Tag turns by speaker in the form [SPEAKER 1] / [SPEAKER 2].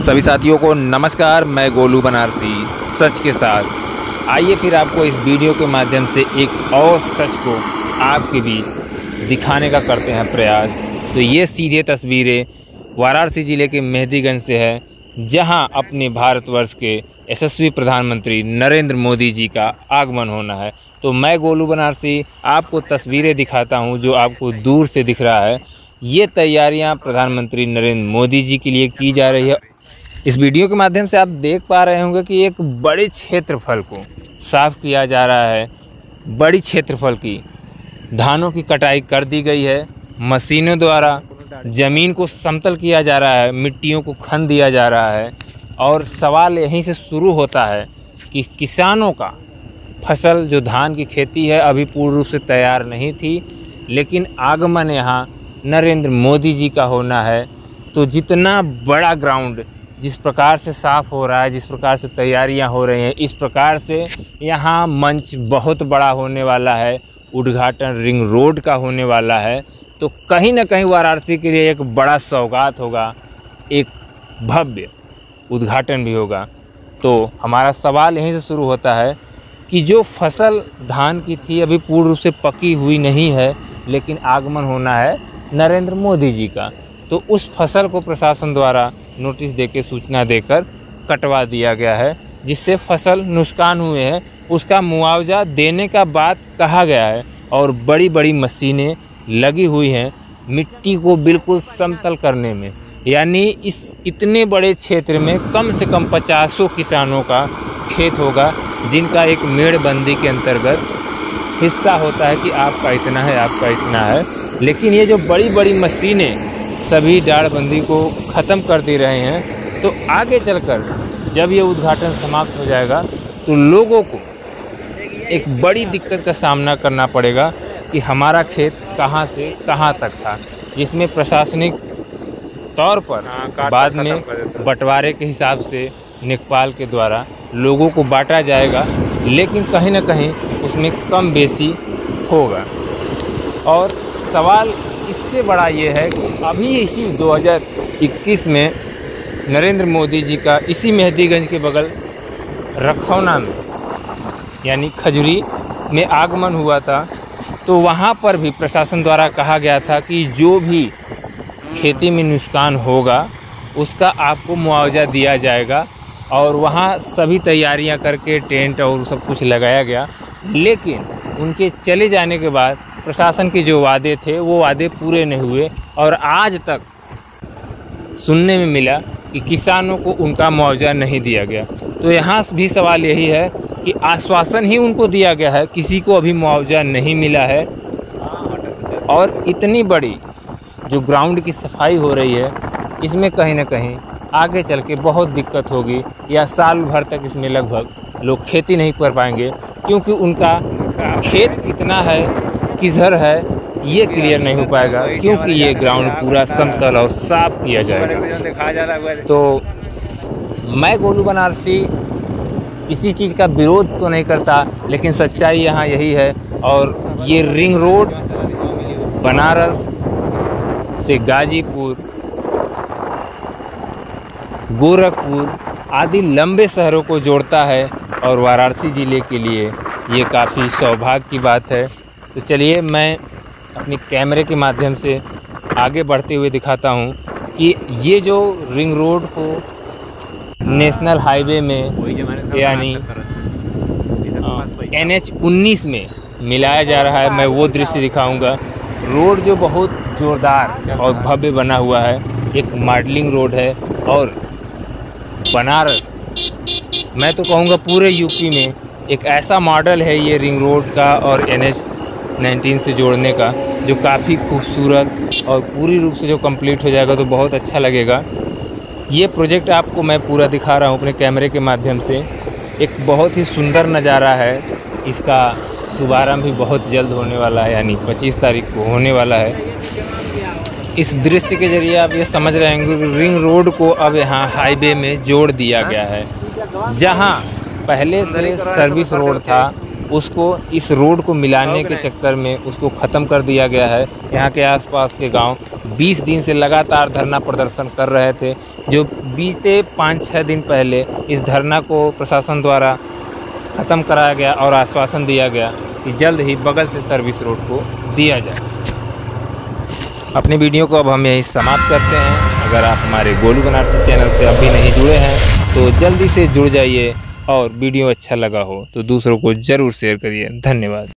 [SPEAKER 1] सभी साथियों को नमस्कार। मैं गोलू बनारसी सच के साथ। आइए फिर आपको इस वीडियो के माध्यम से एक और सच को आपके बीच दिखाने का करते हैं प्रयास। तो ये सीधे तस्वीरें वाराणसी ज़िले के मेहंदीगंज से है, जहां अपने भारतवर्ष के यशस्वी प्रधानमंत्री नरेंद्र मोदी जी का आगमन होना है। तो मैं गोलू बनारसी आपको तस्वीरें दिखाता हूं जो आपको दूर से दिख रहा है। ये तैयारियां प्रधानमंत्री नरेंद्र मोदी जी के लिए की जा रही है। इस वीडियो के माध्यम से आप देख पा रहे होंगे कि एक बड़े क्षेत्रफल को साफ़ किया जा रहा है। बड़ी क्षेत्रफल की धानों की कटाई कर दी गई है। मशीनों द्वारा ज़मीन को समतल किया जा रहा है, मिट्टियों को खन दिया जा रहा है। और सवाल यहीं से शुरू होता है कि किसानों का फसल जो धान की खेती है अभी पूर्ण रूप से तैयार नहीं थी, लेकिन आगमन यहाँ नरेंद्र मोदी जी का होना है। तो जितना बड़ा ग्राउंड जिस प्रकार से साफ़ हो रहा है, जिस प्रकार से तैयारियां हो रही हैं, इस प्रकार से यहाँ मंच बहुत बड़ा होने वाला है। उद्घाटन रिंग रोड का होने वाला है। तो कहीं ना कहीं वाराणसी के लिए एक बड़ा सौगात होगा, एक भव्य उद्घाटन भी होगा। तो हमारा सवाल यहीं से शुरू होता है कि जो फसल धान की थी अभी पूर्ण रूप से पकी हुई नहीं है, लेकिन आगमन होना है नरेंद्र मोदी जी का। तो उस फसल को प्रशासन द्वारा नोटिस देके सूचना देकर कटवा दिया गया है, जिससे फसल नुकसान हुए हैं उसका मुआवजा देने का बात कहा गया है। और बड़ी बड़ी मशीनें लगी हुई हैं मिट्टी को बिल्कुल समतल करने में। यानी इस इतने बड़े क्षेत्र में कम से कम 50 किसानों का खेत होगा, जिनका एक मेड़बंदी के अंतर्गत हिस्सा होता है कि आपका इतना है, आपका इतना है। लेकिन ये जो बड़ी बड़ी मशीनें सभी डाड़बंदी को ख़त्म कर दे रहे हैं, तो आगे चलकर जब ये उद्घाटन समाप्त हो जाएगा तो लोगों को एक बड़ी दिक्कत का सामना करना पड़ेगा कि हमारा खेत कहाँ से कहाँ तक था, जिसमें प्रशासनिक तौर पर बाद में बंटवारे के हिसाब से लेखपाल के द्वारा लोगों को बांटा जाएगा, लेकिन कहीं ना कहीं उसमें कम बेसी होगा। और सवाल इससे बड़ा ये है कि अभी इसी 2021 में नरेंद्र मोदी जी का इसी मेहंदीगंज के बगल रखौना में यानी खजुरी में आगमन हुआ था। तो वहाँ पर भी प्रशासन द्वारा कहा गया था कि जो भी खेती में नुकसान होगा उसका आपको मुआवजा दिया जाएगा। और वहाँ सभी तैयारियां करके टेंट और सब कुछ लगाया गया, लेकिन उनके चले जाने के बाद प्रशासन के जो वादे थे वो वादे पूरे नहीं हुए। और आज तक सुनने में मिला कि किसानों को उनका मुआवजा नहीं दिया गया। तो यहाँ भी सवाल यही है कि आश्वासन ही उनको दिया गया है, किसी को अभी मुआवजा नहीं मिला है। और इतनी बड़ी जो ग्राउंड की सफाई हो रही है, इसमें कहीं ना कहीं आगे चल के बहुत दिक्कत होगी, या साल भर तक इसमें लगभग लोग खेती नहीं कर पाएंगे, क्योंकि उनका खेत कितना है, किधर है, ये क्लियर नहीं हो पाएगा, क्योंकि ये ग्राउंड पूरा समतल और साफ किया जाएगा। तो मैं गोलू बनारसी किसी चीज़ का विरोध तो नहीं करता, लेकिन सच्चाई यहाँ यही है। और ये रिंग रोड बनारस से गाजीपुर, गोरखपुर आदि लंबे शहरों को जोड़ता है, और वाराणसी ज़िले के लिए ये काफ़ी सौभाग्य की बात है। तो चलिए मैं अपनी कैमरे के माध्यम से आगे बढ़ते हुए दिखाता हूँ कि ये जो रिंग रोड को नेशनल हाईवे में यानी NH-19 में मिलाया जा रहा है। मैं वो दृश्य दिखाऊंगा। रोड जो बहुत ज़ोरदार और भव्य बना हुआ है, एक मॉडलिंग रोड है। और बनारस, मैं तो कहूँगा पूरे यूपी में एक ऐसा मॉडल है ये रिंग रोड का और NH-19 से जोड़ने का, जो काफ़ी खूबसूरत और पूरी रूप से जो कंप्लीट हो जाएगा तो बहुत अच्छा लगेगा। ये प्रोजेक्ट आपको मैं पूरा दिखा रहा हूँ अपने कैमरे के माध्यम से। एक बहुत ही सुंदर नज़ारा है। इसका शुभारंभ भी बहुत जल्द होने वाला है, यानी 25 तारीख को होने वाला है। इस दृश्य के जरिए आप ये समझ रहे होंगे कि रिंग रोड को अब यहाँ हाईवे में जोड़ दिया गया है। जहाँ पहले से सर्विस रोड था, उसको इस रोड को मिलाने के चक्कर में उसको ख़त्म कर दिया गया है। यहाँ के आसपास के गांव 20 दिन से लगातार धरना प्रदर्शन कर रहे थे, जो बीते 5-6 दिन पहले इस धरना को प्रशासन द्वारा ख़त्म कराया गया और आश्वासन दिया गया कि जल्द ही बगल से सर्विस रोड को दिया जाए। अपनी वीडियो को अब हम यहीं समाप्त करते हैं। अगर आप हमारे गोलू बनारसी चैनल से अभी नहीं जुड़े हैं तो जल्दी से जुड़ जाइए, और वीडियो अच्छा लगा हो तो दूसरों को ज़रूर शेयर करिए। धन्यवाद।